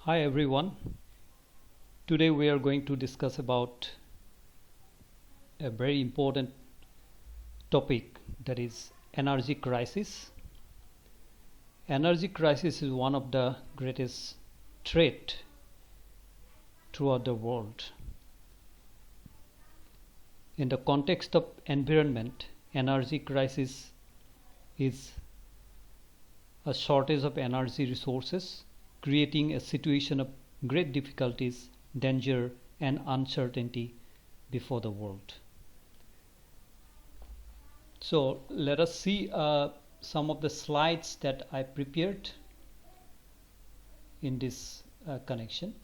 Hi everyone. Today we are going to discuss about a very important topic, that is energy crisis. Energy crisis is one of the greatest threat throughout the world. In the context of environment, energy crisis is a shortage of energy resources, creating a situation of great difficulties, danger, and uncertainty before the world. So let us see some of the slides that I prepared in this connection.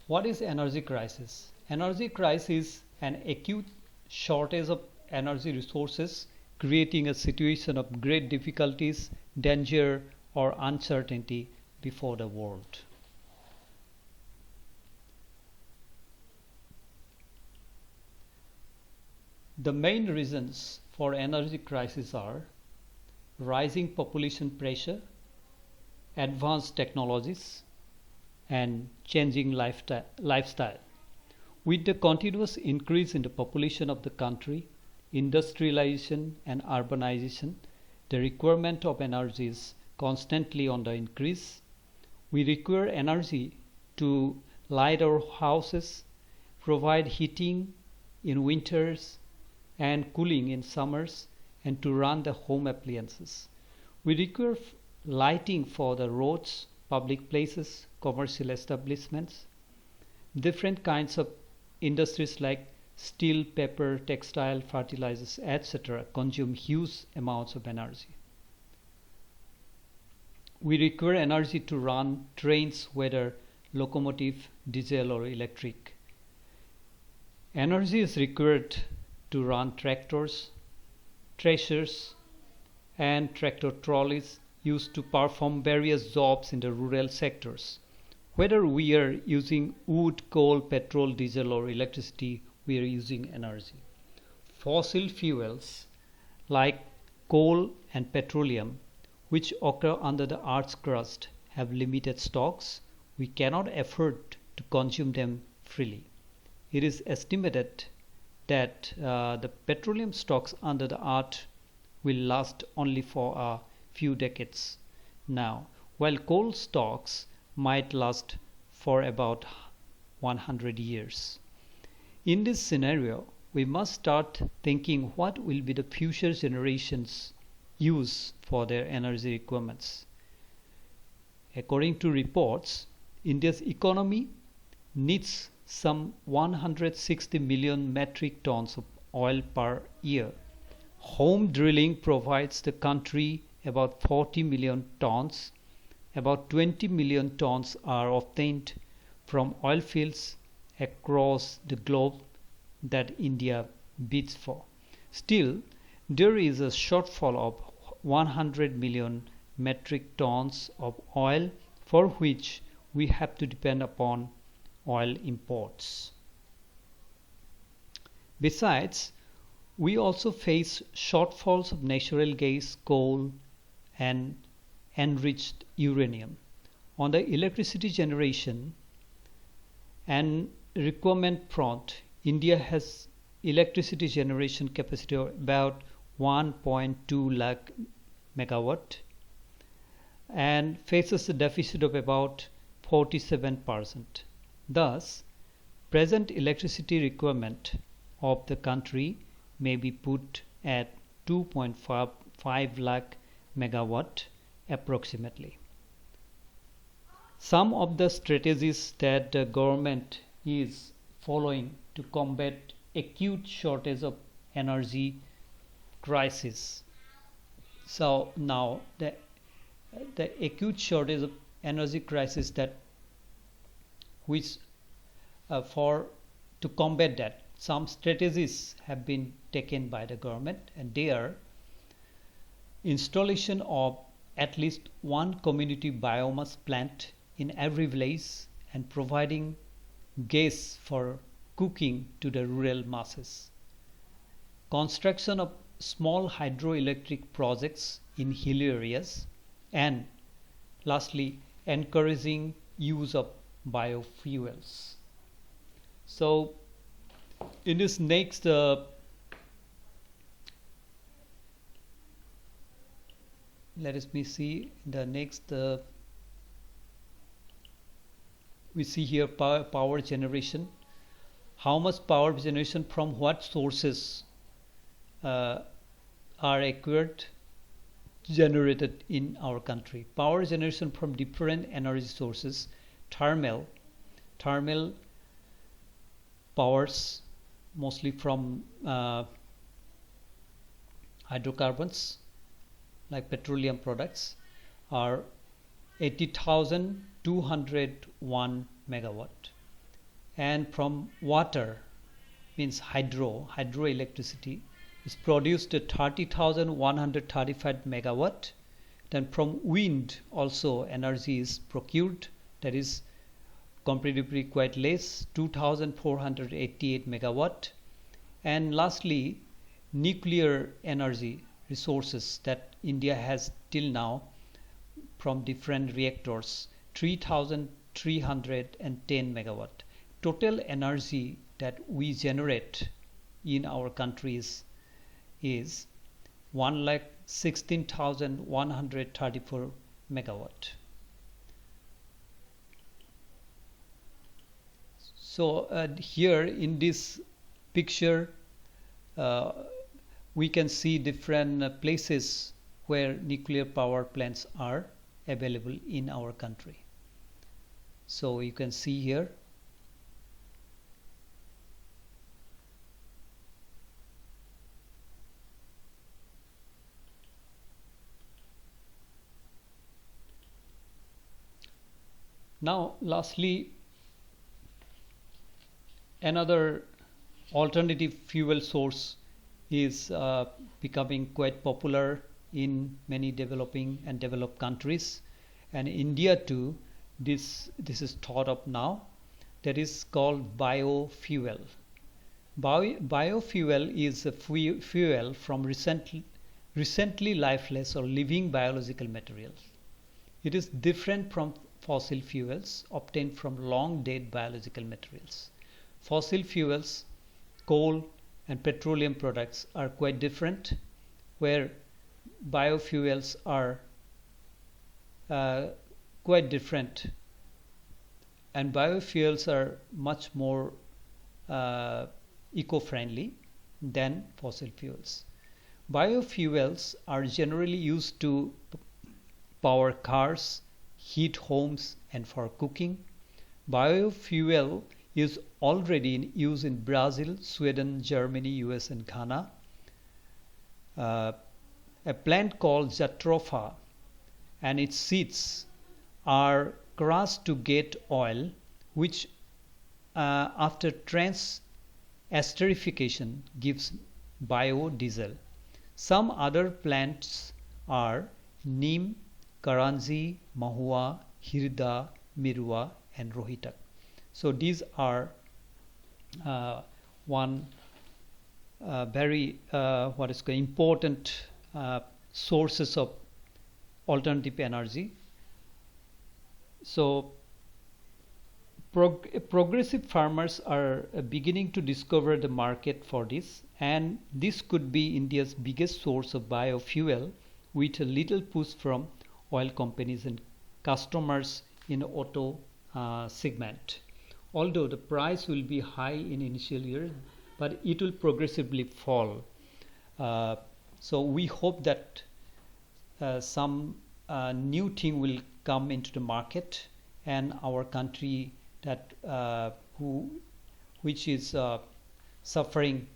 What is energy crisis? Energy crisis is an acute shortage of energy resources, creating a situation of great difficulties, danger, or uncertainty before the world. The main reasons for energy crisis are rising population pressure, advanced technologies, and changing lifestyle. With the continuous increase in the population of the country, industrialization and urbanization, the requirement of energy is constantly on the increase. We require energy to light our houses, provide heating in winters and cooling in summers, and to run the home appliances. We require lighting for the roads, public places, commercial establishments. Different kinds of industries like steel, paper, textile, fertilizers, etc. consume huge amounts of energy. We require energy to run trains, whether locomotive, diesel, or electric. Energy is required to run tractors, threshers, and tractor trolleys used to perform various jobs in the rural sectors. Whether we are using wood, coal, petrol, diesel, or electricity, we are using energy. Fossil fuels like coal and petroleum, which occur under the earth's crust, have limited stocks. We cannot afford to consume them freely. It is estimated that the petroleum stocks under the earth will last only for a few decades now, while coal stocks might last for about 100 years. In this scenario, we must start thinking what will be the future generations use for their energy requirements. According to reports, India's economy needs some 160 million metric tons of oil per year. Home drilling provides the country about 40 million tons. About 20 million tons are obtained from oil fields across the globe that India bids for. Still, there is a shortfall of 100 million metric tons of oil, for which we have to depend upon oil imports. Besides, we also face shortfalls of natural gas, coal, and enriched uranium. On the electricity generation and requirement front, India has electricity generation capacity of about 1.2 lakh megawatt and faces a deficit of about 47%. Thus, present electricity requirement of the country may be put at 2.5 lakh megawatt approximately. Some of the strategies that the government is following to combat acute shortage of energy crisis. So now the acute shortage of energy crisis that which for to combat that, some strategies have been taken by the government, and they are installation of at least one community biomass plant in every village and providing gas for cooking to the rural masses. Construction of small hydroelectric projects in hill areas, and lastly, encouraging use of biofuels. So in this next let me see the next we see here power generation. How much power generation from what sources uh, are acquired, generated in our country? Power generation from different energy sources: thermal powers, mostly from hydrocarbons like petroleum products, are 80,201 megawatt, and from water, means hydroelectricity, is produced at 30,135 megawatt. Then from wind also energy is procured, that is comparatively quite less, 2,488 megawatt. And lastly, nuclear energy resources that India has till now from different reactors, 3,310 megawatt. Total energy that we generate in our countries is 1,16,134 megawatt. So here in this picture uh, we can see different places where nuclear power plants are available in our country. So you can see here now. Lastly, another alternative fuel source is becoming quite popular in many developing and developed countries, and India too. This is thought of now. That is called biofuel. Biofuel is a fuel from recently lifeless or living biological materials. It is different from fossil fuels obtained from long dead biological materials. Fossil fuels, coal and petroleum products are quite different, where biofuels are quite different, and biofuels are much more eco-friendly than fossil fuels. Biofuels are generally used to power cars, heat homes, and for cooking. Biofuel is already in use in Brazil, Sweden, Germany, US, and Ghana. A plant called jatropha and its seeds are crushed to get oil, which after esterification gives biodiesel. Some other plants are neem, karanji, mahua, hirda, mirua, and rohitak. So these are one very important sources of alternative energy. So progressive farmers are beginning to discover the market for this, and this could be India's biggest source of biofuel, with a little push from oil companies and customers in auto segment. Although the price will be high in initial years, but it will progressively fall. So we hope that some new thing will come into the market, and our country that which is suffering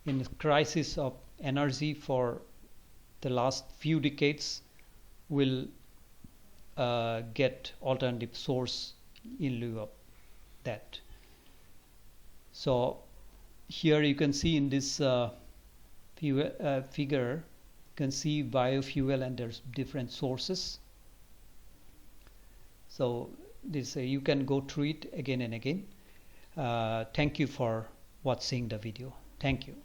in the crisis of energy for the last few decades will get alternative source in lieu of that. So here you can see in this figure, you can see biofuel, and there's different sources. So this you can go through it again and again. Thank you for watching the video. Thank you.